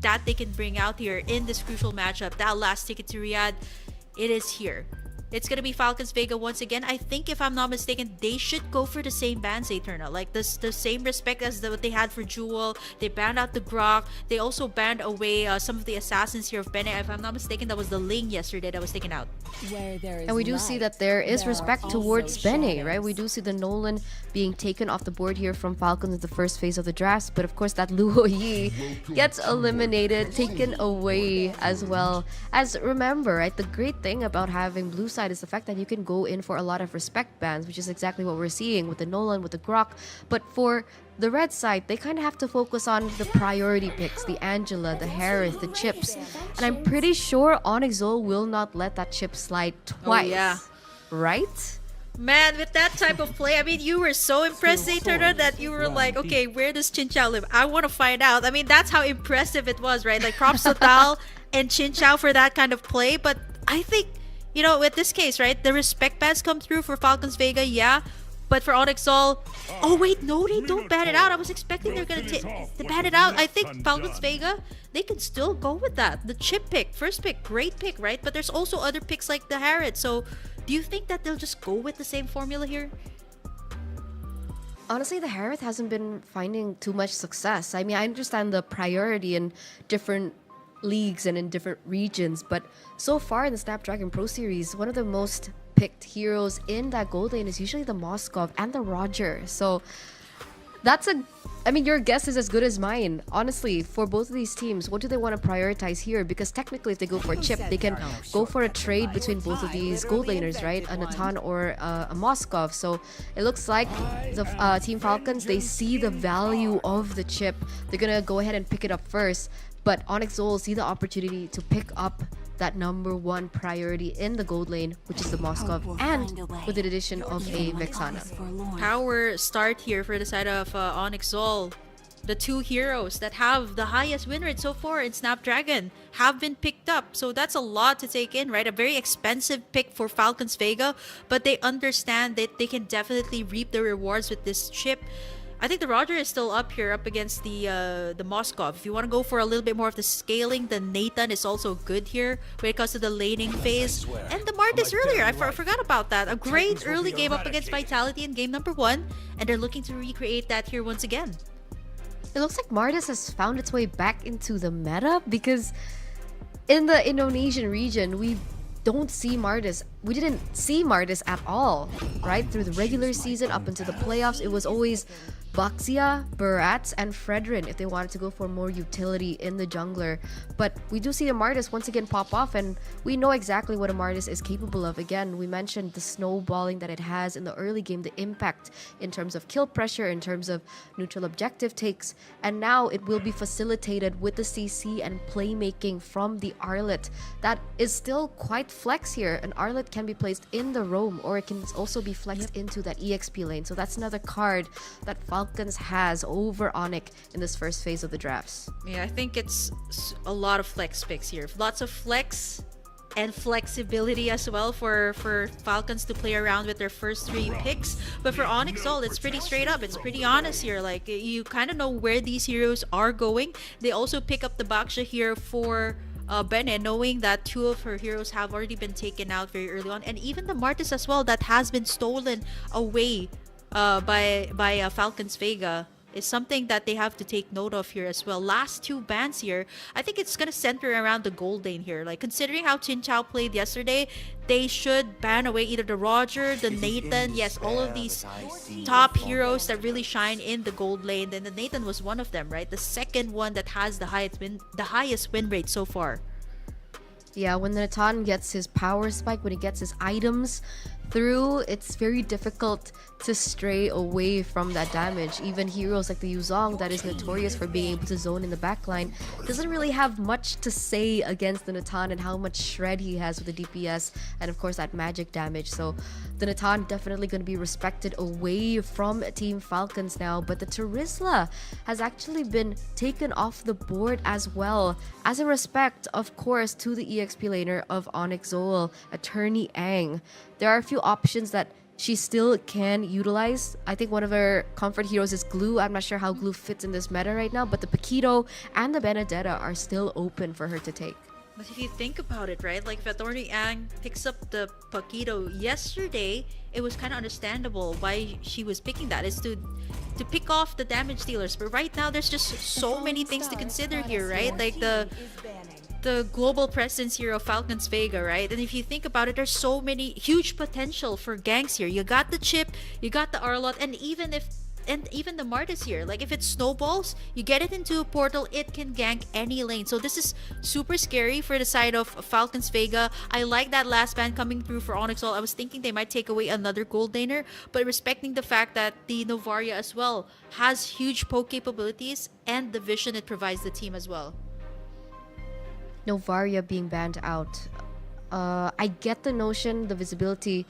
that they can bring out here in this crucial matchup, that last ticket to Riyadh, it is here. It's gonna be Falcons Vega once again. I think, if I'm not mistaken, they should go for the same bans, Eternal. Like the same respect as what they had for Jewel. They banned out the Grok. They also banned away some of the assassins here of Bene. If I'm not mistaken, that was the Ling yesterday that was taken out. And we do see that there is respect towards Bene, right? We do see the Nolan being taken off the board here from Falcons in the first phase of the draft. But of course, that Luo Yi gets eliminated, taken away as well. As remember, right, the great thing about having blue side is the fact that you can go in for a lot of respect bans, which is exactly what we're seeing with the Nolan, with the Grok. But for the red side, they kind of have to focus on the priority picks, the Angela, the Harith, the Chips. And I'm pretty sure ONIC Zol will not let that chip slide twice. Oh, yeah. Right? Man, with that type of play, I mean, you were so impressed, Eternal, that you were like, okay, where does Chin Chow live? I want to find out. I mean, that's how impressive it was, right? Like, props to Tal and Chin Chow for that kind of play. But I think, you know, with this case, right, the respect bans come through for Falcons Vega, yeah. But for ONIC Zol, oh wait, no, they don't ban it out. I was expecting they're gonna ban it out. I think Falcons Vega, they can still go with that. The chip pick, first pick, great pick, right? But there's also other picks like the Harrod. So do you think that they'll just go with the same formula here? Honestly, the Harith hasn't been finding too much success. I mean, I understand the priority in different leagues and in different regions, but so far in the Snapdragon Pro Series, one of the most picked heroes in that gold lane is usually the Moskov and the Roger. So that's your guess is as good as mine. Honestly, for both of these teams, what do they want to prioritize here? Because technically, if they go for a chip, they can go for a trade between both of these gold laners, right? A Natan or a Moskov. So it looks like the Team Falcons, they see the value of the chip. They're gonna go ahead and pick it up first. But ONIC Zol see the opportunity to pick up that number one priority in the gold lane, which is the Moskov, and with the addition of a Vexana. Power start here for the side of ONIC Zol. The two heroes that have the highest win rate so far in Snapdragon have been picked up. So that's a lot to take in, right? A very expensive pick for Falcons Vega, but they understand that they can definitely reap the rewards with this chip. I think the Roger is still up here, up against the Moskov. If you want to go for a little bit more of the scaling, the Nathan is also good here when it comes to the laning phase. And the Martis earlier, I forgot about that. A great early game up against Vitality in game number 1, and they're looking to recreate that here once again. It looks like Martis has found its way back into the meta, because in the Indonesian region, we don't see Martis. We didn't see Martis at all, right? Through the regular season up into the playoffs, it was always Baxia, Barats, and Fredrin if they wanted to go for more utility in the jungler. But we do see a Martis once again pop off, and we know exactly what a Martis is capable of. Again, we mentioned the snowballing that it has in the early game, the impact in terms of kill pressure, in terms of neutral objective takes, and now it will be facilitated with the CC and playmaking from the Arlet. That is still quite flex here. An Arlet can be placed in the roam, or it can also be flexed into that EXP lane. So that's another card that Falcons has over ONIC in this first phase of the drafts. Yeah, I think it's a lot of flex picks here. Lots of flex and flexibility as well for Falcons to play around with their first 3 picks. But for ONIC Zol, it's pretty straight up. It's pretty honest here. Like, you kind of know where these heroes are going. They also pick up the Baksha here for Bene, knowing that 2 of her heroes have already been taken out very early on. And even the Martis as well, that has been stolen away by Falcons Vega, is something that they have to take note of here as well. Last 2 bans here, I think it's gonna center around the gold lane here. Like, considering how Chin Chow played yesterday, they should ban away either the Roger, the Nathan, yes, all of these top heroes that really shine in the gold lane. Then the Nathan was one of them, right? The second one that has the highest win rate so far. Yeah, when the Natan gets his power spike, when he gets his items through, it's very difficult to stray away from that damage. Even heroes like the Yuzong, that is notorious for being able to zone in the backline, doesn't really have much to say against the Natan and how much shred he has with the DPS and of course that magic damage. So the Natan definitely going to be respected away from Team Falcons now. But the Terizla has actually been taken off the board as well, as a respect, of course, to the EXP laner of ONIC Zol, Attorney Ang. There are a few options that she still can utilize. I think one of her comfort heroes is Glue. I'm not sure how Glue fits in this meta right now, but the Paquito and the Benedetta are still open for her to take. But if you think about it, right? Like if Attorney Ang picks up the Paquito yesterday, it was kind of understandable why she was picking that. Is to pick off the damage dealers. But right now, there's just so many things to consider here, right? Like the global presence here of Falcons Vega, right? And if you think about it, there's so many huge potential for ganks here. You got the Chip, you got the Arlot, and even the Martis here. Like if it snowballs, you get it into a portal, it can gank any lane. So this is super scary for the side of Falcons Vega. I like that last ban coming through for Onyx All. I was thinking they might take away another gold laner, but respecting the fact that the Novaria as well has huge poke capabilities and the vision it provides the team as well. Novaria being banned out. I get the notion, the visibility,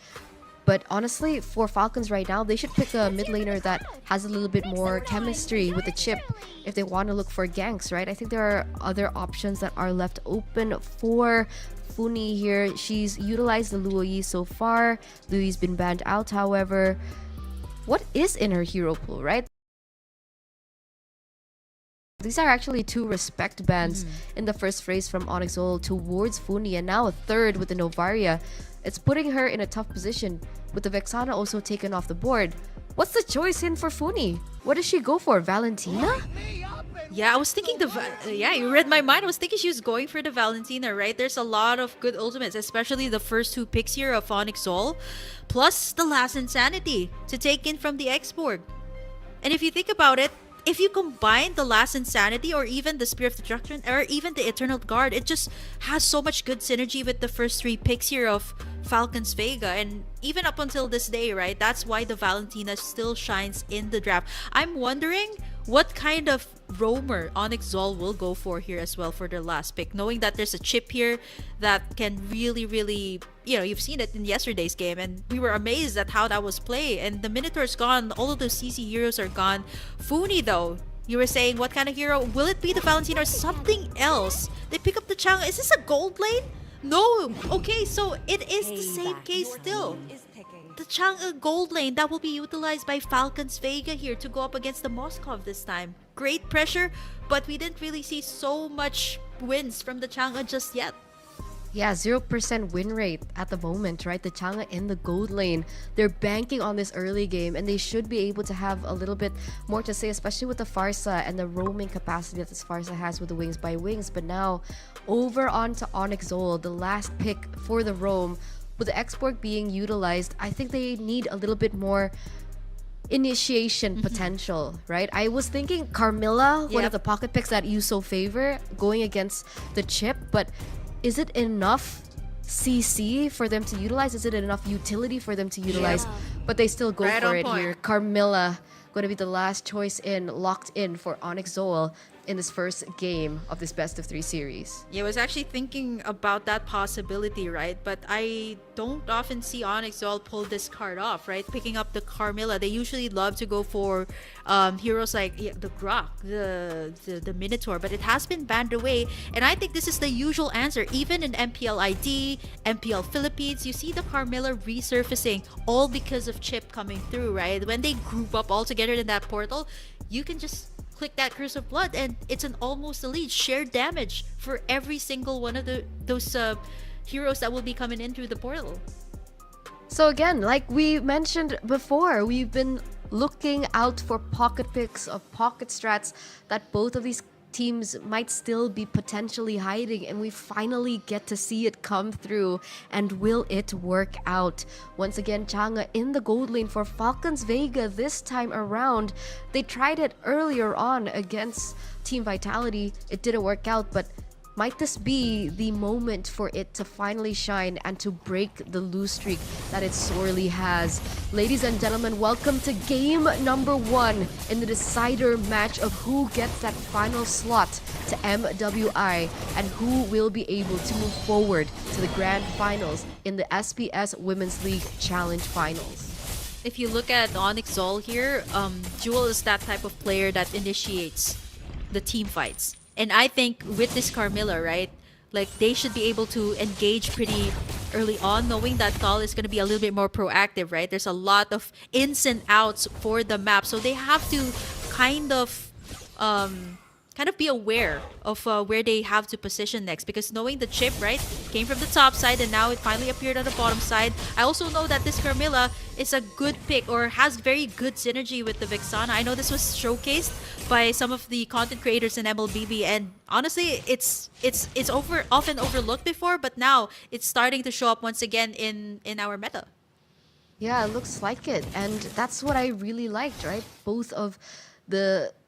but honestly, for Falcons right now, they should pick a mid laner that has a little bit more chemistry with the Chip if they want to look for ganks, right? I think there are other options that are left open for Funi here. She's utilized the Luoyi so far. Luoyi's been banned out, however. What is in her hero pool, right? These are actually 2 respect bans in the first phrase from Onyx Ol towards Funi, and now a third with the Novaria. It's putting her in a tough position, with the Vexana also taken off the board. What's the choice in for Funi? What does she go for? Valentina? Yeah, I was thinking yeah, you read my mind. I was thinking she was going for the Valentina, right? There's a lot of good ultimates, especially the first 2 picks here of Onyx Ol, plus the last Insanity to take in from the X-Borg. And if you think about it, if you combine the last Insanity or even the Spear of Destruction or even the Eternal Guard, it just has so much good synergy with the first 3 picks here of Falcons Vega. And even up until this day, right, that's why the Valentina still shines in the draft. I'm wondering what kind of roamer Onyx Zol will go for here as well for their last pick, knowing that there's a Chip here that can really, you know, you've seen it in yesterday's game and we were amazed at how that was played. And the Minotaur's gone, all of those CC heroes are gone. Funi though, you were saying what kind of hero? Will it be the Valentina or something else? They pick up the Chang'e. Is this a gold lane? No. Okay, so it is the same case still. The Chang'e gold lane that will be utilized by Falcons Vega here to go up against the Moskov this time. Great pressure, but we didn't really see so much wins from the Chang'e just yet. Yeah, 0% win rate at the moment, right? The Chang'e in the gold lane. They're banking on this early game and they should be able to have a little bit more to say, especially with the Farsa and the roaming capacity that this Farsa has with the Wings by Wings. But now, over onto Onyx Zol, the last pick for the roam. With the X-Borg being utilized, I think they need a little bit more initiation potential, right? I was thinking Carmilla, one of the pocket picks that you so favor, going against the Chip, but is it enough CC for them to utilize? Is it enough utility for them to utilize? But they still go for it here. Carmilla going to be the last choice locked in for Onyx Zol in this first game of this best of 3 series. Yeah, I was actually thinking about that possibility, right? But I don't often see Onyx Zol pull this card off, right? Picking up the Carmilla. They usually love to go for heroes like the Grok, the Minotaur, but it has been banned away. And I think this is the usual answer. Even in MPL ID, MPL Philippines, you see the Carmilla resurfacing all because of Chip coming through, right? When they group up all together in that portal, you can just click that Curse of Blood and it's an almost elite shared damage for every single one of those heroes that will be coming in through the portal. So again, like we mentioned before, we've been looking out for pocket picks of pocket strats that both of these teams might still be potentially hiding, and we finally get to see it come through. And will it work out? Once again, Chang'e in the gold lane for Falcons Vega this time around. They tried it earlier on against Team Vitality. It didn't work out, but might this be the moment for it to finally shine and to break the lose streak that it sorely has? Ladies and gentlemen, welcome to game number 1 in the decider match of who gets that final slot to MWI and who will be able to move forward to the grand finals in the SPS Women's League Challenge Finals. If you look at Onyx Zol here, Jewel is that type of player that initiates the team fights. And I think with this Carmilla, right, like they should be able to engage pretty early on, knowing that Tal is going to be a little bit more proactive, right? There's a lot of ins and outs for the map, so they have to kind of be aware of where they have to position next, because knowing the chip, right, came from the top side and now it finally appeared on the bottom side. I also know that this Carmilla is a good pick, or has very good synergy with the Vexana. I know this was showcased by some of the content creators in MLBB, and honestly, it's often overlooked before, but now it's starting to show up once again in our meta. Yeah, it looks like it. And that's what I really liked, right? Both of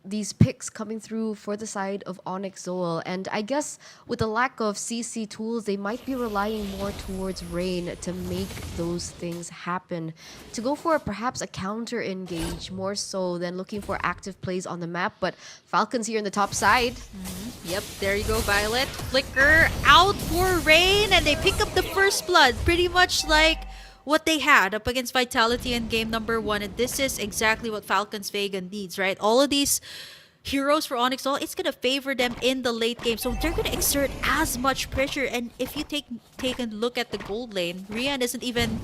these picks coming through for the side of ONIC Zoel. And I guess with the lack of CC tools, they might be relying more towards Rain to make those things happen. To go for perhaps a counter engage more so than looking for active plays on the map. But Falcons here in the top side. Yep, there you go, Violet. Flicker out for Rain, and they pick up the first blood. Pretty much like what they had up against Vitality in game number 1, and this is exactly what Falcons Vega needs, right? All of these heroes for Onyx All, it's gonna favor them in the late game, so they're gonna exert as much pressure. And if you take a look at the gold lane, Rian isn't even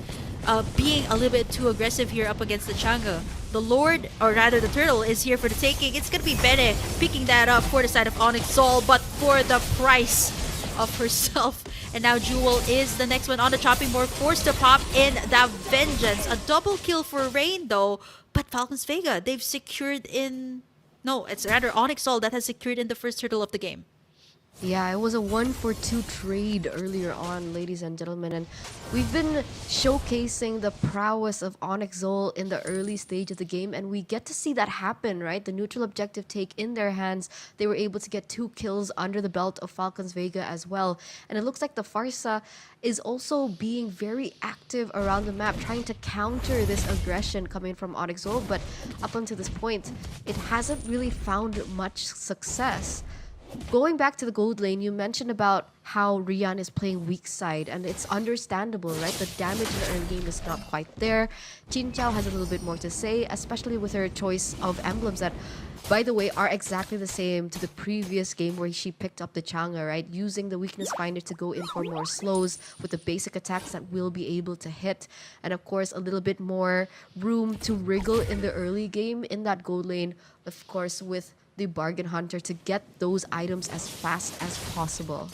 being a little bit too aggressive here up against the Chang'e. The Lord, or rather the Turtle, is here for the taking. It's gonna be Bene picking that up for the side of Onyx All, but for the price of herself. And now Jewel is the next one on the chopping board, forced to pop in that Vengeance. A double kill for Rain though, but Falcons Vega, they've secured in... No, it's rather Onyx All that has secured in the first turtle of the game. Yeah, it was a 1-for-2 trade earlier on, ladies and gentlemen, and we've been showcasing the prowess of Onyx Zoel in the early stage of the game, and we get to see that happen, right? The neutral objective take in their hands. They were able to get 2 kills under the belt of Falcons Vega as well, and it looks like the Farsa is also being very active around the map, trying to counter this aggression coming from Onyx Zoel, but up until this point, it hasn't really found much success. Going back to the gold lane, you mentioned about how Rian is playing weak side, and it's understandable, right? The damage in the early game is not quite there. Jin Chao has a little bit more to say, especially with her choice of emblems that, by the way, are exactly the same to the previous game where she picked up the Chang'e, right? Using the weakness finder to go in for more slows with the basic attacks that will be able to hit. And of course, a little bit more room to wriggle in the early game in that gold lane, of course, with the bargain hunter to get those items as fast as possible.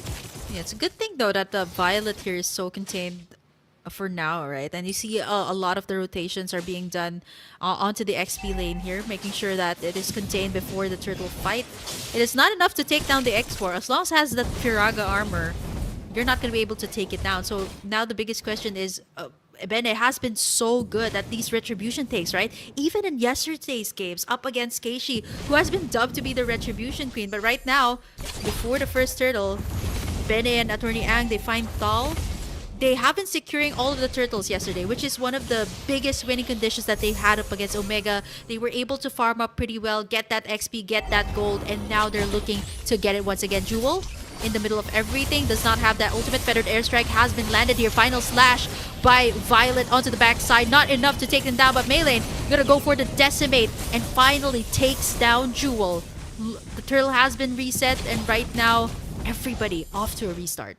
Yeah, it's a good thing though that the Violet here is so contained for now, right? And you see a lot of the rotations are being done onto the XP lane here, making sure that it is contained before the turtle fight. It is not enough to take down the X4. As long as it has the Firaga armor, you're not going to be able to take it down. So now the biggest question is, Bene has been so good at these retribution takes, right? Even in yesterday's games up against Keishi, who has been dubbed to be the retribution queen. But right now, before the first turtle, Bene and Attorney Ang, they find Thal. They have been securing all of the turtles yesterday, which is one of the biggest winning conditions that they've had up against Omega. They were able to farm up pretty well, get that XP, get that gold, and now they're looking to get it once again. Jewel, in the middle of everything, does not have that ultimate. Feathered airstrike has been landed here. Final slash by Violet onto the backside. Not enough to take them down, but Maylane gonna go for the decimate and finally takes down Jewel. The turtle has been reset, and right now, everybody off to a restart.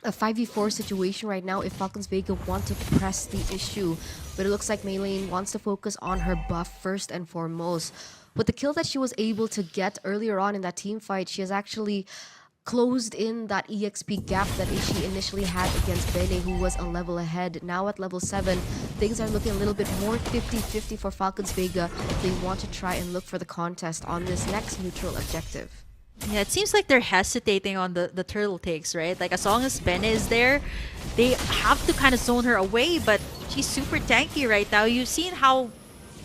A 5v4 situation right now if Falcons Vega want to press the issue, but it looks like Maylane wants to focus on her buff first and foremost. With the kill that she was able to get earlier on in that team fight, she has actually closed in that EXP gap that she initially had against Bene, who was a level ahead. Now at level 7, things are looking a little bit more 50-50 for Falcons Vega if they want to try and look for the contest on this next neutral objective. Yeah, it seems like they're hesitating on the turtle takes, right? Like, as long as Bene is there, they have to kind of zone her away, but she's super tanky right now. You've seen how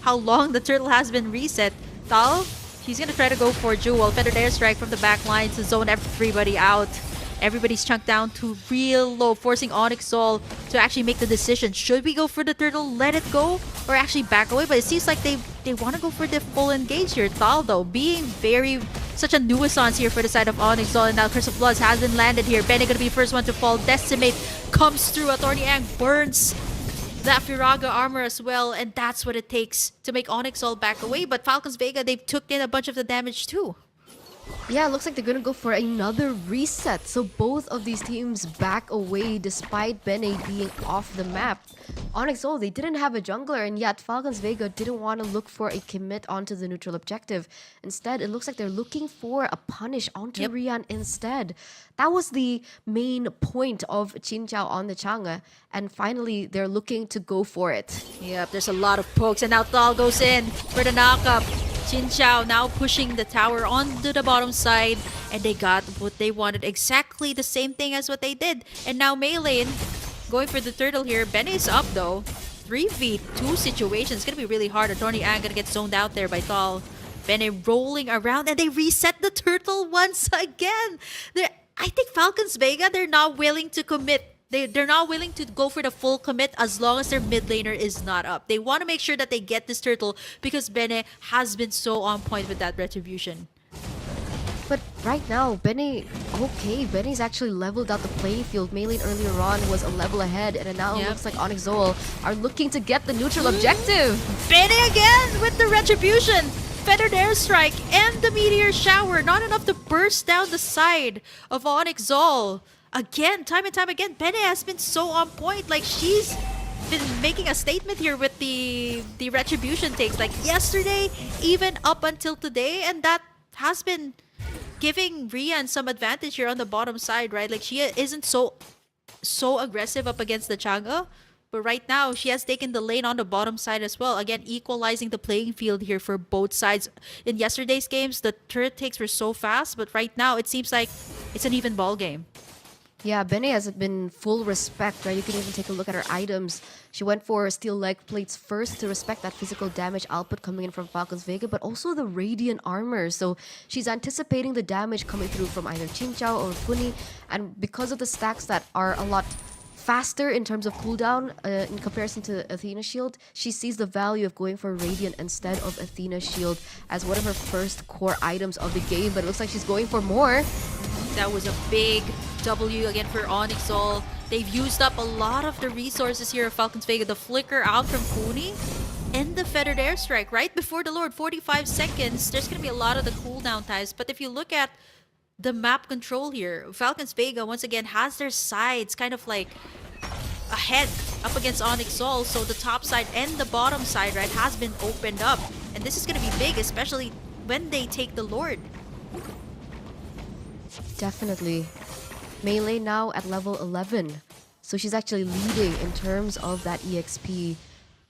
long the turtle has been reset. Tal, she's gonna try to go for Jewel. Feathered airstrike from the back line to zone everybody out. Everybody's chunked down to real low, forcing Onyx Zoel to actually make the decision. Should we go for the turtle, let it go, or actually back away? But it seems like they want to go for the full engage here. Tal, though, being such a nuisance here for the side of Onyx Zoel. And now Curse of Bloods has been landed here. Bene gonna be the first one to fall. Decimate comes through. Attorney Ang burns that Firaga armor as well, and that's what it takes to make Onyx Zoel back away. But Falcons Vega, they've took in a bunch of the damage too. Yeah, it looks like they're gonna go for another reset. So both of these teams back away despite Bene being off the map. Onyx Ol, they didn't have a jungler, and yet Falcons Vega didn't want to look for a commit onto the neutral objective. Instead, it looks like they're looking for a punish onto Rian instead. That was the main point of Chin Chao on the Chang'e, and finally they're looking to go for it. Yep, there's a lot of pokes, and now Thal goes in for the knockup. Chin Chao now pushing the tower onto the bottom side, and they got what they wanted. Exactly the same thing as what they did. And now Meilane going for the turtle here. Bene's up though. 3v2 situation. It's gonna be really hard. Adorni Ang gonna get zoned out there by Thal. Bene rolling around, and they reset the turtle once again. I think Falcons Vega, they're not willing to commit. They're not willing to go for the full commit as long as their mid laner is not up. They want to make sure that they get this turtle because Bene has been so on point with that retribution. But right now, Bene's actually leveled out the playing field. Meilane earlier on was a level ahead, and now it looks like Onyx Ol are looking to get the neutral objective. Bene again with the retribution! Feathered airstrike and the meteor shower, not enough to burst down the side of Onyx Ol. Again, time and time again, Bene has been so on point. Like, she's been making a statement here with the retribution takes. Like yesterday, even up until today, and that has been giving Rian some advantage here on the bottom side, right? Like, she isn't so aggressive up against the Chang'e, but right now she has taken the lane on the bottom side as well. Again, equalizing the playing field here for both sides. In yesterday's games, the turret takes were so fast, but right now it seems like it's an even ball game. Yeah, Bene has been full respect, right? You can even take a look at her items. She went for steel leg plates first to respect that physical damage output coming in from Falcons Vega, but also the radiant armor. So she's anticipating the damage coming through from either Chin Chao or Funi, and because of the stacks that are a lot faster in terms of cooldown in comparison to Athena Shield, she sees the value of going for Radiant instead of Athena Shield as one of her first core items of the game, but it looks like she's going for more. That was a big W again for Onyx Ol. They've used up a lot of the resources here of Falcons Vega. The flicker out from Funi and the feathered airstrike right before the Lord. 45 seconds. There's going to be a lot of the cooldown times, but if you look at the map control here, Falcons Vega once again has their sides kind of like ahead up against Onyx Ol, so the top side and the bottom side, right, has been opened up, and this is going to be big, especially when they take the Lord. Definitely. Melee now at level 11, so she's actually leading in terms of that EXP.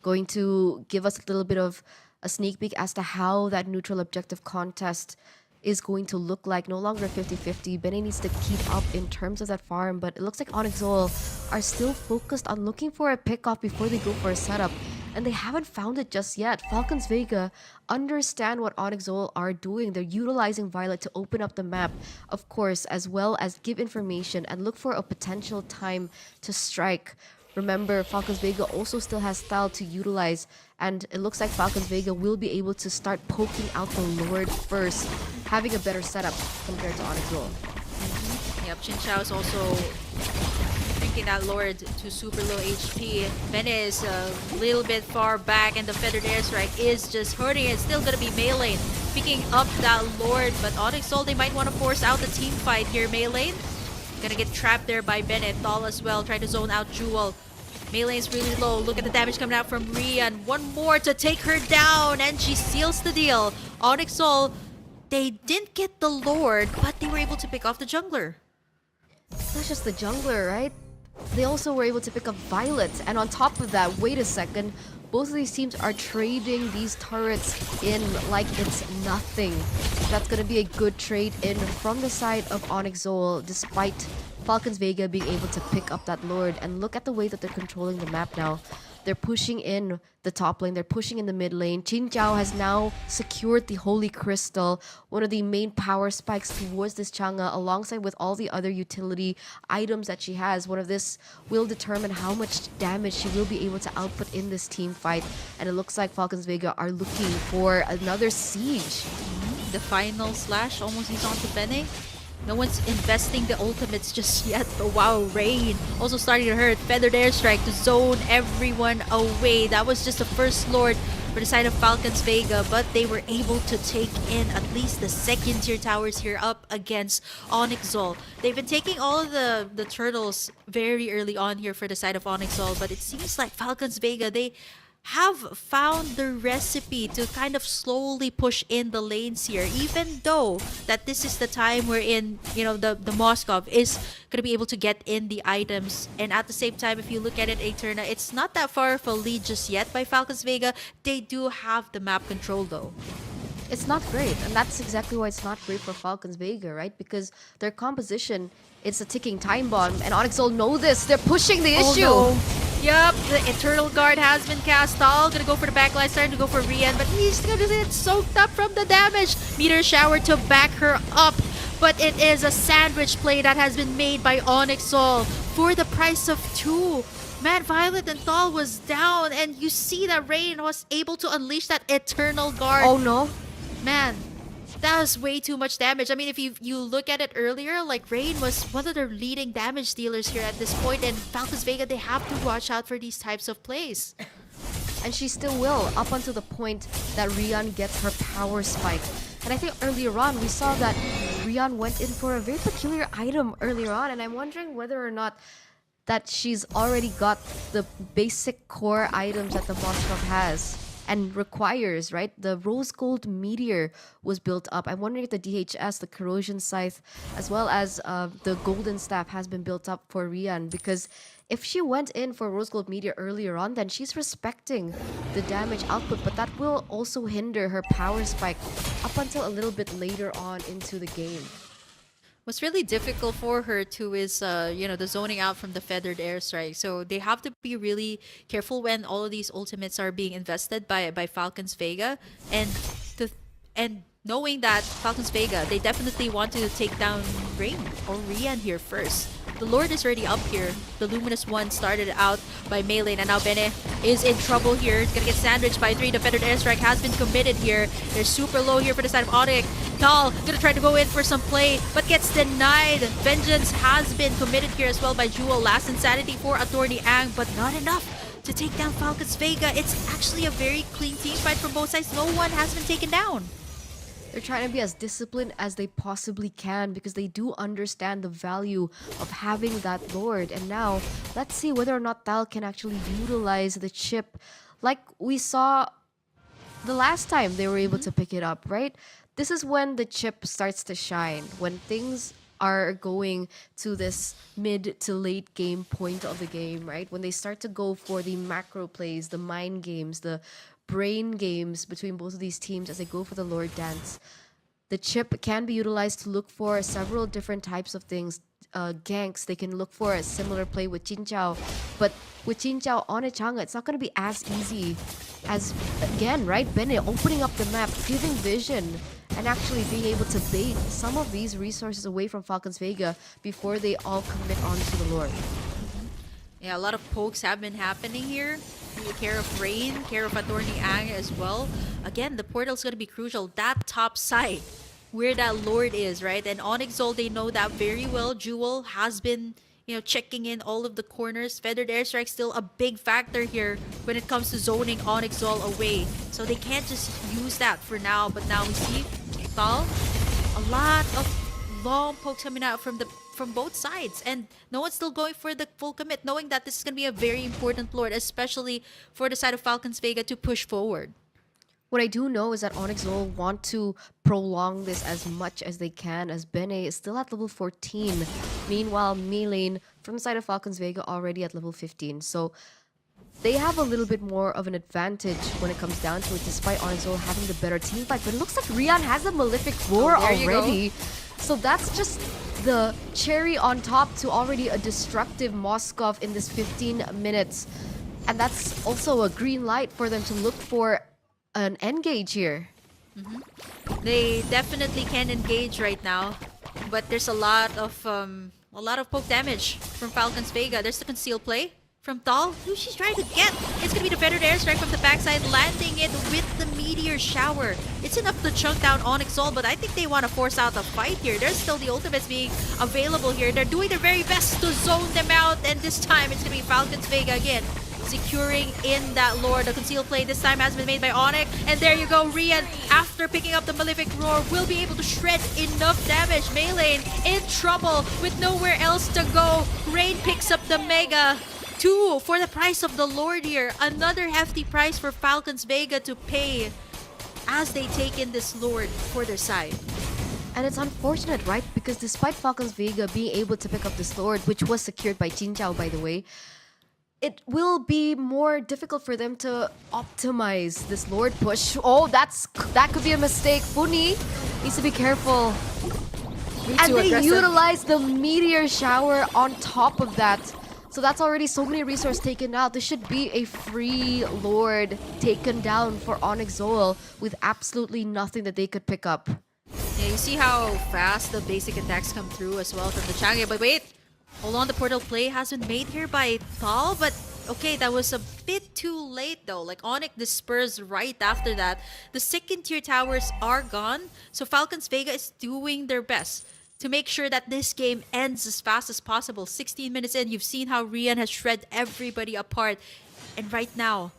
Going to give us a little bit of a sneak peek as to how that neutral objective contest is going to look like. No longer 50-50. Bene needs to keep up in terms of that farm, but it looks like Onyx Ol are still focused on looking for a pick-off before they go for a setup, and they haven't found it just yet. Falcons Vega understand what Onyx Ol are doing. They're utilizing Violet to open up the map, of course, as well as give information and look for a potential time to strike. Remember, Falcons Vega also still has style to utilize, and it looks like Falcons Vega will be able to start poking out the Lord first, having a better setup compared to Onyx Ol. Yep, Chin Chao is also drinking that Lord to super low HP. Bene is a little bit far back, and the feathered airstrike is just hurting. It's still gonna be Melee picking up that Lord, but Onyx Ol, they might want to force out the team fight here. Melee gonna get trapped there by Bene. Thal as well, trying to zone out Jewel. Melee is really low. Look at the damage coming out from Rian. One more to take her down, and she seals the deal. Onyx Ol, they didn't get the Lord, but they were able to pick off the jungler. It's not just the jungler, right? They also were able to pick up Violet, and on top of that, wait a second, both of these teams are trading these turrets in like it's nothing. That's gonna be a good trade in from the side of Onyx Ol, despite Falcons Vega being able to pick up that Lord. And look at the way that they're controlling the map now. They're pushing in the top lane, they're pushing in the mid lane. Chin Chao has now secured the Holy Crystal, one of the main power spikes towards this Chang'e, alongside with all the other utility items that she has. One of this will determine how much damage she will be able to output in this team fight. And it looks like Falcons Vega are looking for another siege. The final slash almost is onto Bene. No one's investing the ultimates just yet, but wow, Rain also starting to hurt. Feathered airstrike to zone everyone away. That was just the first Lord for the side of Falcons Vega, but they were able to take in at least the second tier towers here up against ONIC Zol. They've been taking all of the turtles very early on here for the side of ONIC Zol, but it seems like Falcons Vega, they have found the recipe to kind of slowly push in the lanes here, even though that this is the time wherein, you know, the Moskov is going to be able to get in the items. And at the same time, if you look at it, Eterna, it's not that far of a lead just yet by Falcons Vega. They do have the map control though. It's not great, and that's exactly why it's not great for Falcons Vega, right? Because their composition, it's a ticking time bomb, and ONIC Zol know this. They're pushing the issue. No. Yep, the Eternal Guard has been cast. Tal gonna go for the backline, starting to go for Rian, but he's gonna get soaked up from the damage. Meteor Shower to back her up, but it is a sandwich play that has been made by ONIC Zol for the price of 2. Man, Violet and Tal was down, and you see that Rain was able to unleash that Eternal Guard. Oh no. Man, that was way too much damage. I mean, if you look at it earlier, like Rain was one of their leading damage dealers here at this point, and Falcons Vega, they have to watch out for these types of plays. And she still will, up until the point that Rian gets her power spike. And I think earlier on, we saw that Rian went in for a very peculiar item earlier on, and I'm wondering whether or not that she's already got the basic core items that the Moskov has and requires, right? The Rose Gold Meteor was built up. I'm wondering if the DHS, the Corrosion Scythe, as well as the Golden Staff has been built up for Rian, because if she went in for Rose Gold Meteor earlier on, then she's respecting the damage output, but that will also hinder her power spike up until a little bit later on into the game. What's really difficult for her too is, you know, the zoning out from the feathered airstrike. So they have to be really careful when all of these ultimates are being invested by Falcons Vega, and knowing that Falcons Vega, they definitely want to take down Rain or Rian here first. The Lord is already up here. The Luminous One started out by melee, and now Bene is in trouble here. It's gonna get sandwiched by 3. The feathered airstrike has been committed here. They're super low here for the side of ONIC. Tal gonna try to go in for some play, but gets denied. Vengeance has been committed here as well by Jewel. Last Insanity for Attorney Ang, but not enough to take down Falcons Vega. It's actually a very clean team fight from both sides. No one has been taken down. They're trying to be as disciplined as they possibly can because they do understand the value of having that Lord. And now, let's see whether or not Tal can actually utilize the chip like we saw the last time they were able to pick it up, right? This is when the chip starts to shine, when things are going to this mid to late game point of the game, right? When they start to go for the macro plays, the mind games, the brain games between both of these teams as they go for the Lord Dance. The chip can be utilized to look for several different types of things. Ganks, they can look for a similar play with Jinchao, but with Jinchao on Echanga, it's not going to be as easy as, again, right? Bene opening up the map, giving vision, and actually being able to bait some of these resources away from Falcons Vega before they all commit onto the Lord. Yeah, a lot of pokes have been happening here. Care of Rain, care of Attorney Ang as well. Again, the portal's going to be crucial. That top side, where that Lord is, right? And ONIC Zol, they know that very well. Jewel has been, you know, checking in all of the corners. Feathered Airstrike still a big factor here when it comes to zoning ONIC Zol away. So they can't just use that for now. But now we see Tal, a lot of long pokes coming out from both sides, and no one's still going for the full commit, knowing that this is going to be a very important Lord, especially for the side of Falcons Vega to push forward. What I do know is that ONIC Zol want to prolong this as much as they can, as Bene is still at level 14. Meanwhile, Meilane from the side of Falcons Vega already at level 15. So they have a little bit more of an advantage when it comes down to it, despite ONIC Zol having the better team fight. But it looks like Rian has a Malefic Roar already. So that's just the cherry on top to already a destructive Moskov in this 15 minutes. And that's also a green light for them to look for an engage here. They definitely can engage right now, but there's a lot of poke damage from Falcons Vega. There's the conceal play from Tal, who she's trying to get. It's gonna be the feathered airstrike from the backside, landing it with the meteor shower. It's enough to chunk down ONIC Zol, but I think they want to force out a fight here. There's still the ultimates being available here. They're doing their very best to zone them out, and this time it's gonna be Falcons Vega again, securing in that Lord. The concealed play this time has been made by ONIC. And there you go, Rian, after picking up the Malefic Roar, will be able to shred enough damage. Melee in trouble with nowhere else to go. Rain picks up the Mega. 2 for the price of the Lord here. Another hefty price for Falcons Vega to pay as they take in this Lord for their side. And it's unfortunate, right? Because despite Falcons Vega being able to pick up this Lord, which was secured by Jin Chao, by the way, it will be more difficult for them to optimize this Lord push. Oh, that could be a mistake. Funi needs to be careful. And they utilize the Meteor Shower on top of that. So that's already so many resources taken out. This should be a free Lord taken down for ONIC Zol with absolutely nothing that they could pick up. Yeah, you see how fast the basic attacks come through as well from the Changi. But wait, hold on, the portal play has been made here by Thal. But okay, that was a bit too late though. Like ONIC dispersed right after that. The second tier towers are gone. So Falcons Vega is doing their best to make sure that this game ends as fast as possible. 16 minutes in, you've seen how Rian has shred everybody apart. And right now,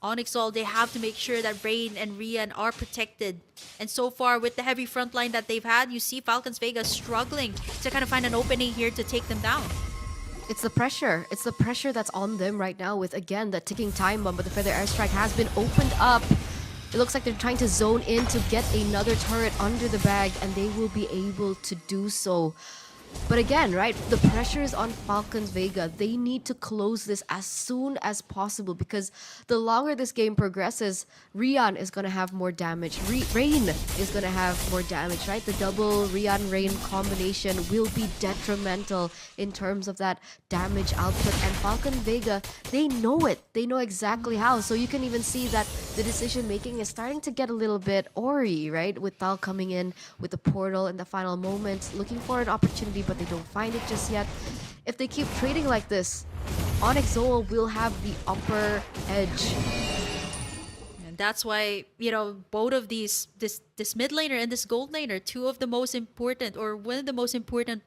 ONIC Zol, they have to make sure that Rain and Rian are protected. And so far, with the heavy front line that they've had, you see Falcons Vega struggling to kind of find an opening here to take them down. It's the pressure. It's the pressure that's on them right now with, again, the ticking time bomb. But the Feather Airstrike has been opened up. It looks like they're trying to zone in to get another turret under the bag, and they will be able to do so. But again, right, the pressure is on Falcons Vega. They need to close this as soon as possible because the longer this game progresses, Rian is going to have more damage. Rain is going to have more damage, right? The double Rian-Rain combination will be detrimental in terms of that damage output. And Falcon Vega, they know it. They know exactly how. So you can even see that the decision making is starting to get a little bit awry, right? With Tal coming in with the portal in the final moments, looking for an opportunity, but they don't find it just yet. If they keep trading like this, ONIC Zol will have the upper edge. And that's why, you know, both of these, this mid laner and this gold laner, two of the most important, or one of the most important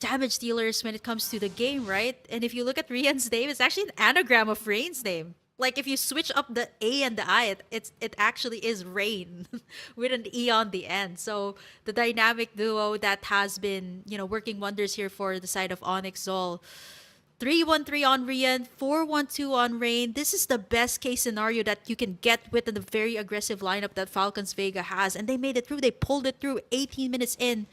damage dealers when it comes to the game, right? And if you look at Rian's name, it's actually an anagram of Rain's name. Like if you switch up the A and the I, it actually is Rain with an E on the end. So the dynamic duo that has been, you know, working wonders here for the side of ONIC Zol. 3-1-3 on Rian, 4-1-2 on Rain. This is the best case scenario that you can get with the very aggressive lineup that Falcons Vega has. And they made it through. They pulled it through 18 minutes in.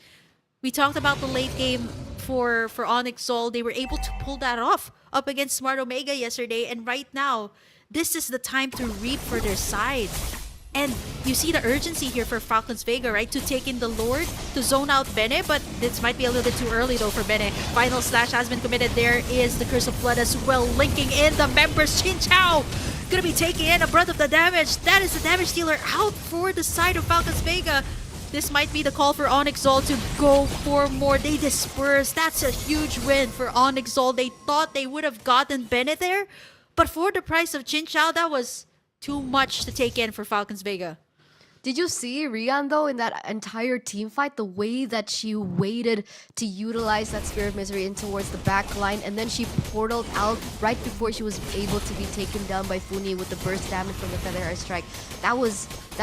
We talked about the late game for ONIC Zol. They were able to pull that off up against Smart Omega yesterday. And right now, this is the time to reap for their side. And you see the urgency here for Falcons Vega, right? To take in the Lord, to zone out Bene, but this might be a little bit too early though for Bene. Final slash has been committed. There is the Curse of Blood as well, linking in the members. Chin Chao gonna be taking in a brunt of the damage. That is the damage dealer out for the side of Falcons Vega. This might be the call for ONIC Zol to go for more. They disperse. That's a huge win for ONIC Zol. They thought they would have gotten Bene there, but for the price of Chin Chao, that was too much to take in for Falcons Vega. Did you see Rian though in that entire team fight? The way that she waited to utilize that Spear of Misery in towards the back line, and then she portaled out right before she was able to be taken down by Funi with the burst damage from the Feather Airstrike. That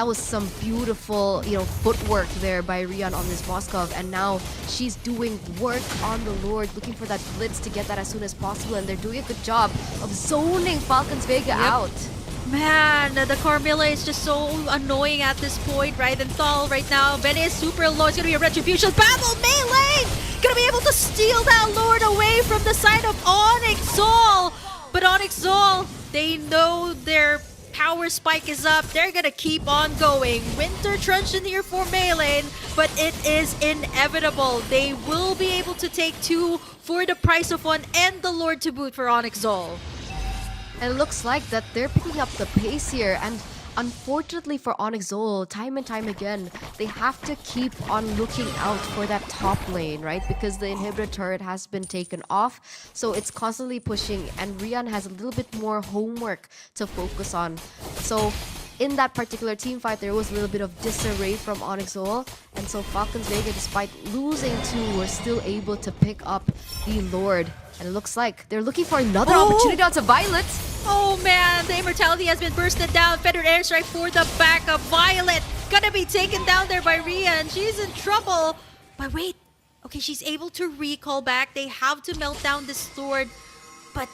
was some beautiful, you know, footwork there by Rian on this Moskov, and now she's doing work on the Lord, looking for that blitz to get that as soon as possible, and they're doing a good job of zoning Falcons Vega out. Man, the Carmilla is just so annoying at this point, right? And Thal right now, Bene is super low. It's gonna be a Retribution battle. Melee gonna be able to steal that Lord away from the side of ONIC Zol. But ONIC Zol, they know their power spike is up. They're gonna keep on going. Winter Truncheon here for Melee, but it is inevitable. They will be able to take two for the price of one and the Lord to boot for ONIC Zol. And it looks like that they're picking up the pace here, and unfortunately for ONIC Zol, time and time again, they have to keep on looking out for that top lane, right? Because the inhibitor turret has been taken off, so it's constantly pushing, and Rian has a little bit more homework to focus on. So in that particular team fight, there was a little bit of disarray from Onyx Seoul, and so Falcons Vega, despite losing two, were still able to pick up the Lord. And it looks like they're looking for another opportunity onto Violet. Oh man, the immortality has been bursted down. Feathered airstrike for the backup. Violet gonna be taken down there by Rian. She's in trouble. But wait, okay, she's able to recall back. They have to melt down this Lord. But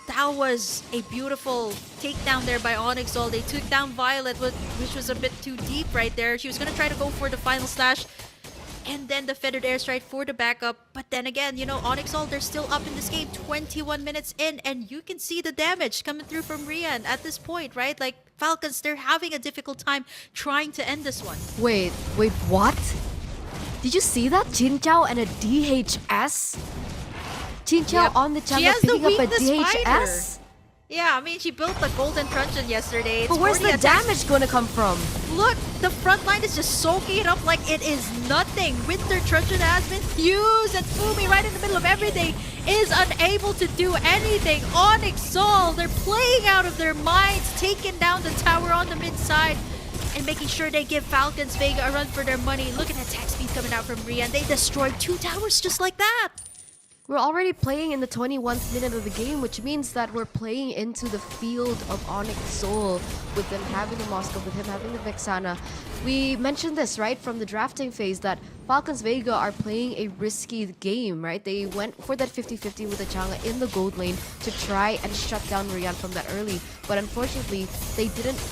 that was a beautiful takedown there by Onyx Seoul. They took down Violet, which was a bit too deep right there. She was gonna try to go for the final slash. And then the feathered airstrike for the backup. But then again, you know, Onyx Seoul, they're still up in this game, 21 minutes in, and you can see the damage coming through from Rian at this point, right? Like, Falcons, they're having a difficult time trying to end this one. Wait, what? Did you see that? Jin Chao and a DHS? Jin Chao on the She jungle has the picking up a weakness DHS? fighter. Yeah, I mean, she built the golden truncheon yesterday. It's But where's 40 the attacks. damage gonna come from? Look, the front line is just soaking it up like it is nothing. Winter Truncheon has been used, and Fumi right in the middle of everything is unable to do anything. Onyx Seoul, they're playing out of their minds, taking down the tower on the mid side and making sure they give Falcons Vega a run for their money. Look at the attack speed coming out from Rian. They destroyed 2 towers just like that. We're already playing in the 21st minute of the game, which means that we're playing into the field of Onyx Seoul with them having the Moscow, with him having the Vexana. We mentioned this, right, from the drafting phase that Falcons Vega are playing a risky game, right? They went for that 50-50 with the Chang'e in the gold lane to try and shut down Rian from that early. But unfortunately, they didn't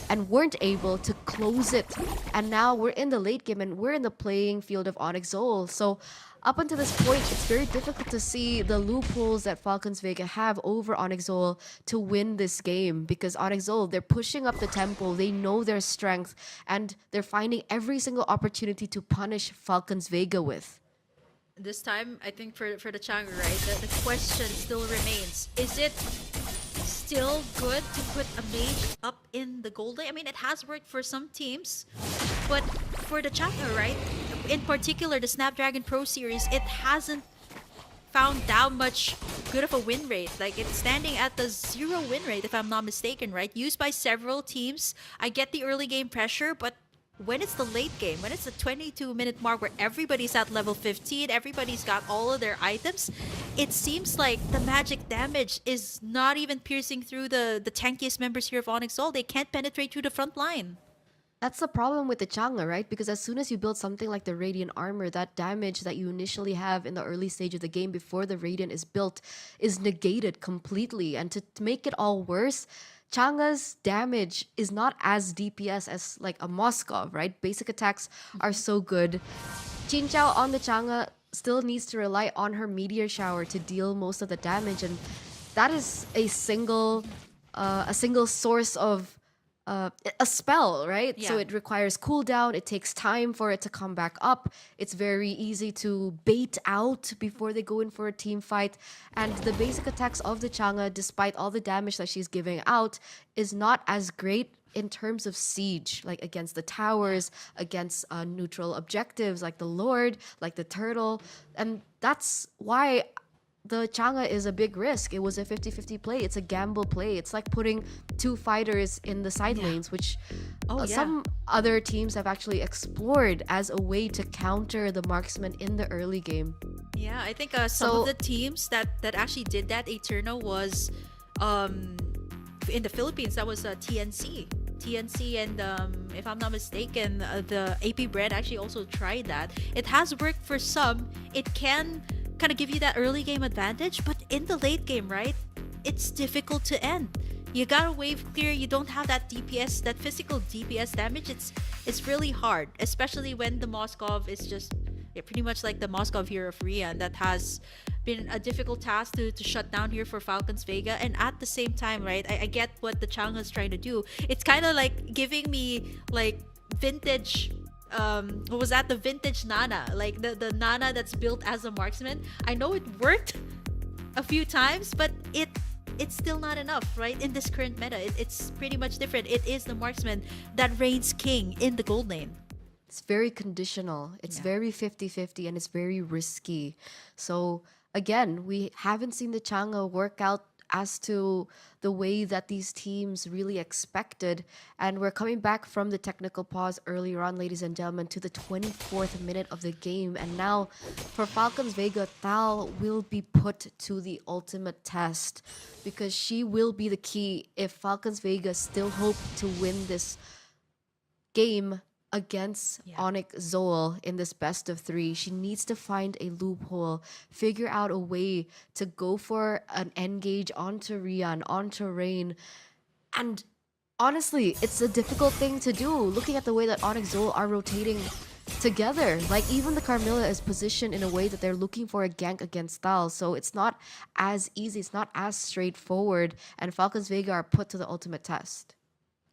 and weren't able to close it. And now we're in the late game and we're in the playing field of Onyx Seoul. So up until this point, it's very difficult to see the loopholes that Falcons Vega have over Onyx Seoul to win this game, because Onyx Seoul, they're pushing up the tempo, they know their strength, and they're finding every single opportunity to punish Falcons Vega with. This time, I think for the Chang'e, right, the question still remains. Is it still good to put a mage up in the gold lane? I mean, it has worked for some teams, but for the Chang'e, right, in particular the Snapdragon Pro Series, it hasn't found that much good of a win rate. Like, it's standing at the 0 win rate, if I'm not mistaken, right? Used by several teams. I get the early game pressure, but when it's the late game, when it's the 22-minute mark where everybody's at level 15, everybody's got all of their items, it seems like the magic damage is not even piercing through the tankiest members here of Onyx Seoul. They can't penetrate through the front line. That's the problem with the Chang'e, right? Because as soon as you build something like the Radiant Armor, that damage that you initially have in the early stage of the game before the Radiant is built is negated completely. And to make it all worse, Chang'e's damage is not as DPS as like a Moskov, right? Basic attacks are so good. Jin Chao on the Chang'e still needs to rely on her Meteor Shower to deal most of the damage, and that is a single source of a spell, right? Yeah. So it requires cooldown, it takes time for it to come back up. It's very easy to bait out before they go in for a team fight. And the basic attacks of the Chang'e, despite all the damage that she's giving out, is not as great in terms of siege, like against the towers, against neutral objectives like the Lord, like the Turtle. And that's why the Chang'e is a big risk. It was a 50-50 play. It's a gamble play. It's like putting 2 fighters in the side lanes, which some other teams have actually explored as a way to counter the marksman in the early game. Yeah, I think some of the teams that actually did that, Eterno, was in the Philippines. That was TNC. TNC, and if I'm not mistaken, the AP Bread actually also tried that. It has worked for some. It can kind of give you that early game advantage, but in the late game, right, it's difficult to end. You gotta wave clear. You don't have that DPS, that physical DPS damage. It's really hard, especially when the Moskov is just pretty much like the Moskov here of Rian. That has been a difficult task to shut down here for Falcons Vega. And at the same time, right, I get what the Chang'e is trying to do. It's kind of like giving me like vintage what was that, the vintage Nana, like the Nana that's built as a marksman. I know it worked a few times, but it's still not enough, right? In this current meta, it's pretty much different. It is the marksman that reigns king in the gold lane. It's very conditional. It's very 50-50, and it's very risky. So again, we haven't seen the Chang'e work out as to the way that these teams really expected. And we're coming back from the technical pause earlier on, ladies and gentlemen, to the 24th minute of the game. And now for Falcons Vega, Thal will be put to the ultimate test because she will be the key if Falcons Vega still hope to win this game against ONIC Zoel in this best of 3. She needs to find a loophole, figure out a way to go for an engage onto Rian, onto Rain. And honestly, it's a difficult thing to do, looking at the way that ONIC Zoel are rotating together. Like, even the Carmilla is positioned in a way that they're looking for a gank against Thal, so it's not as easy, it's not as straightforward, and Falcons Vega are put to the ultimate test.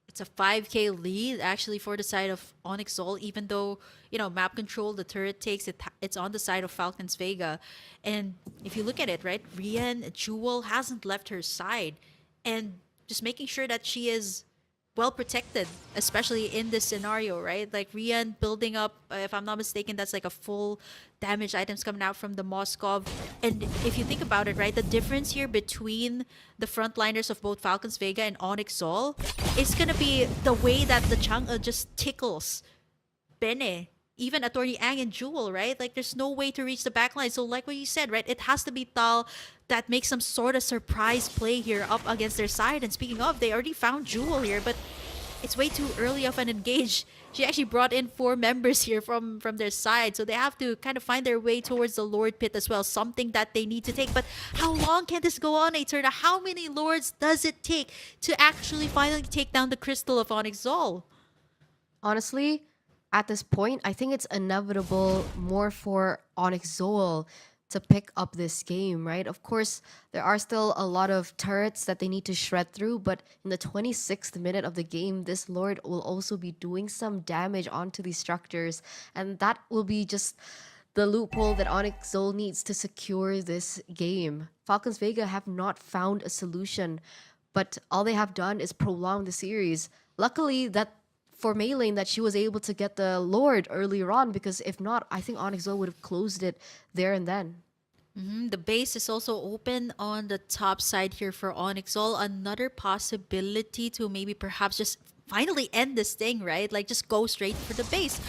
It's a 5k lead actually for the side of Onyx Zoel, even though, you know, map control, the turret takes it, it's on the side of Falcons Vega. And if you look at it, right, Rian Jewel hasn't left her side, and just making sure that she is well protected, especially in this scenario, right? Like Rian building up, if I'm not mistaken, that's like a full damage items coming out from the Moskov. And if you think about it, right, the difference here between the frontliners of both Falcons Vega and Onyx Zoel is gonna be the way that the Chang'e just tickles Bene, even Attorney Ang and Jewel, right? Like there's no way to reach the backline. So like what you said, right, it has to be Thal that makes some sort of surprise play here up against their side. And speaking of, they already found Jewel here, but it's way too early of an engage. She actually brought in 4 members here from their side, so they have to kind of find their way towards the Lord Pit as well, something that they need to take. But how long can this go on, Eterna? How many Lords does it take to actually finally take down the Crystal of Onyx Zoel? Honestly, at this point, I think it's inevitable more for Onyx Zoel to pick up this game, right? Of course, there are still a lot of turrets that they need to shred through, but in the 26th minute of the game, this Lord will also be doing some damage onto these structures, and that will be just the loophole that Onyx Zoel needs to secure this game. Falcons Vega have not found a solution, but all they have done is prolong the series. Luckily, that for Mei Lane that she was able to get the Lord earlier on, because if not, I think Onyx Zoel would have closed it there and then. The base is also open on the top side here for Onyx Zoel. Another possibility to maybe perhaps just finally end this thing, right? Like just go straight for the base.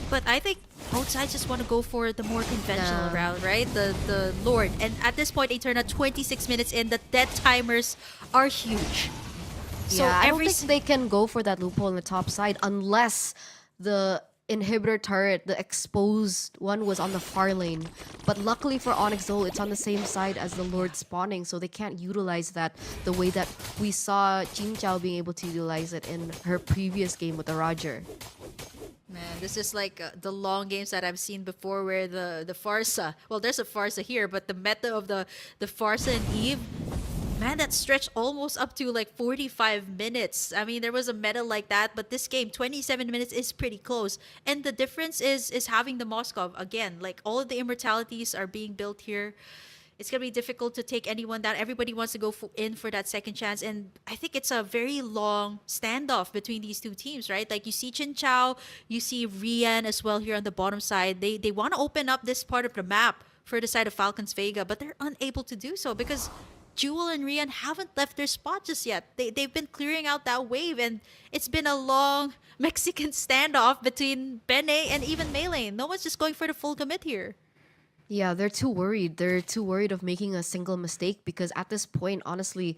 But I think both sides just want to go for the more conventional route, right? The Lord. And at this point, Eterna, 26 minutes in, the dead timers are huge. So yeah, I don't think they can go for that loophole on the top side unless the inhibitor turret, the exposed one, was on the far lane. But luckily for Onyx Zoel, it's on the same side as the Lord spawning, so they can't utilize that the way that we saw Jin Chao being able to utilize it in her previous game with the Roger. Man, this is like the long games that I've seen before where the Farsa, well, there's a Farsa here, but the meta of the Farsa and Eve, man, that stretched almost up to like 45 minutes. I mean, there was a meta like that, but this game, 27 minutes is pretty close. And the difference is having the Moskov. Again, like all of the immortalities are being built here. It's going to be difficult to take anyone down. Everybody wants to go in for that second chance. And I think it's a very long standoff between these two teams, right? Like you see Chin Chao, you see Rian as well here on the bottom side. They want to open up this part of the map for the side of Falcons Vega, but they're unable to do so because Jewel and Rian haven't left their spot just yet. They've been clearing out that wave, and it's been a long Mexican standoff between Bene and even Mei Lane. No one's just going for the full commit here. Yeah, they're too worried. They're too worried of making a single mistake because at this point, honestly,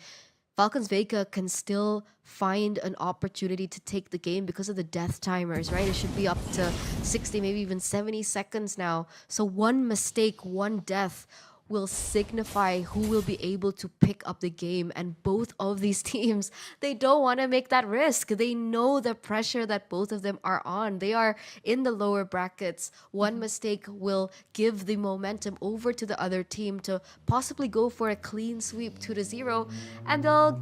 Falcons Vega can still find an opportunity to take the game because of the death timers, right? It should be up to 60, maybe even 70 seconds now. So one mistake, one death will signify who will be able to pick up the game. And both of these teams, they don't want to make that risk. They know the pressure that both of them are on. They are in the lower brackets. One mistake will give the momentum over to the other team to possibly go for a clean sweep 2-0, and they'll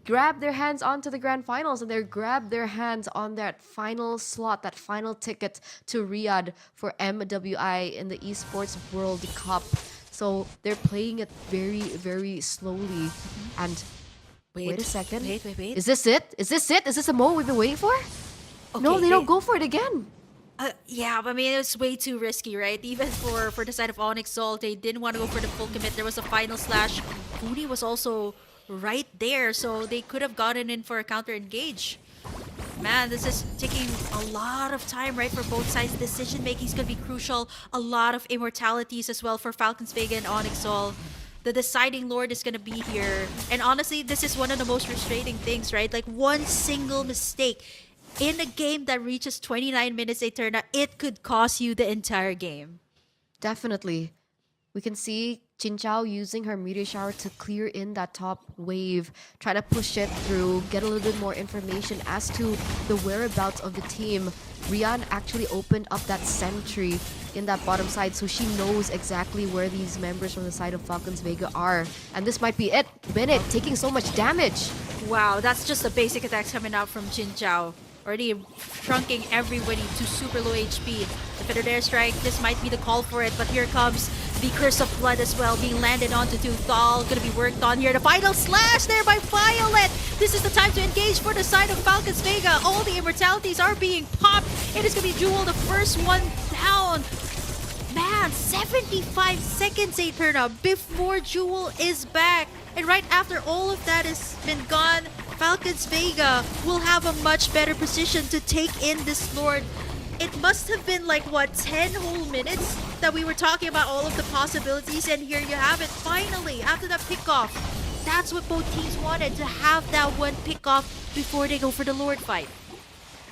grab their hands onto the grand finals, and they'll grab their hands on that final slot, that final ticket to Riyadh for MWI in the Esports World Cup. So they're playing it very, very slowly. And wait a second. Wait. Is this it? Is this it? Is this the moment we've been waiting for? Okay, No, they don't go for it again. Yeah, but I mean, it was way too risky, right? Even for the side of Onyx Zoel, they didn't want to go for the full commit. There was a final slash. Uni was also right there, so they could have gotten in for a counter engage. Man, this is taking a lot of time, right, for both sides. Decision making is going to be crucial. A lot of immortalities as well for Falcons Vega and Onyx Sol. The deciding lord is going to be here. And honestly, this is one of the most frustrating things, right? Like, one single mistake in a game that reaches 29 minutes, Eterna, it could cost you the entire game. Definitely. We can see Jin Chao using her meteor shower to clear in that top wave, try to push it through, get a little bit more information as to the whereabouts of the team. Rian actually opened up that sentry in that bottom side, so she knows exactly where these members from the side of Falcons Vega are. And this might be it. Bennett taking so much damage. Wow, that's just the basic attacks coming out from Jin Chao. Already trunking everybody to super low HP. The Feathered Airstrike, this might be the call for it, but here comes the Curse of Blood as well, being landed onto Thal. Gonna be worked on here. The final slash there by Violet! This is the time to engage for the side of Falcons Vega. All the immortalities are being popped. It is gonna be Jewel, the first one down. Man, 75 seconds, Eterna, before Jewel is back. And right after all of that has been gone, Falcons Vega will have a much better position to take in this Lord. It must have been like, what, 10 whole minutes that we were talking about all of the possibilities, and here you have it, finally, after that pickoff. That's what both teams wanted, to have that one pickoff before they go for the Lord fight.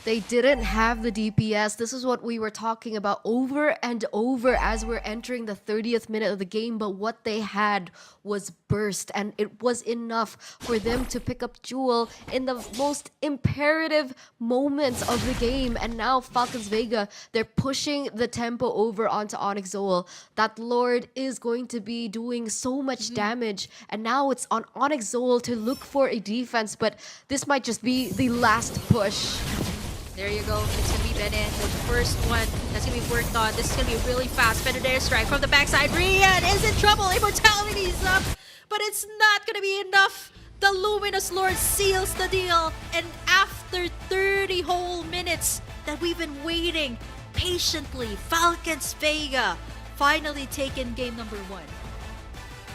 They didn't have the DPS. This is what we were talking about over and over as we're entering the 30th minute of the game. But what they had was burst, and it was enough for them to pick up Jewel in the most imperative moments of the game. And now Falcons Vega, they're pushing the tempo over onto Onyx Zoal. That Lord is going to be doing so much damage. And now it's on Onyx Zoal to look for a defense. But this might just be the last push. There you go. It's going to be Bennett, the first one that's going to be worked on. This is going to be really fast. Feathered Airstrike from the backside. Rian is in trouble. Immortality is up, but it's not going to be enough. The Luminous Lord seals the deal. And after 30 whole minutes that we've been waiting patiently, Falcons Vega finally taken game number 1.